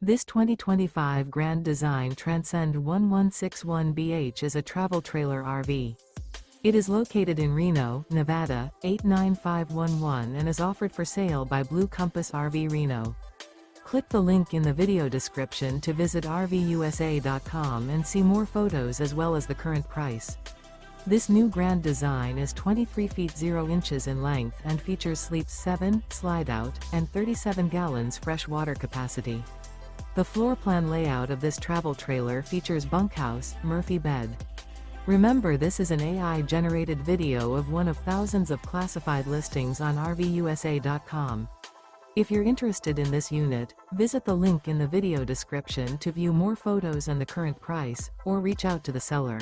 This 2025 Grand Design Transcend 1161BH is a travel trailer RV. It is located in Reno, Nevada, 89511 and is offered for sale by Blue Compass RV Reno. Click the link in the video description to visit RVUSA.com and see more photos as well as the current price. This new Grand Design is 23 feet 0 inches in length and features sleeps 7, Slideout, and 37 gallons fresh water capacity. The floor plan layout of this travel trailer features bunkhouse, Murphy bed. Remember, this is an AI-generated video of one of thousands of classified listings on RVUSA.com. If you're interested in this unit, visit the link in the video description to view more photos and the current price, or reach out to the seller.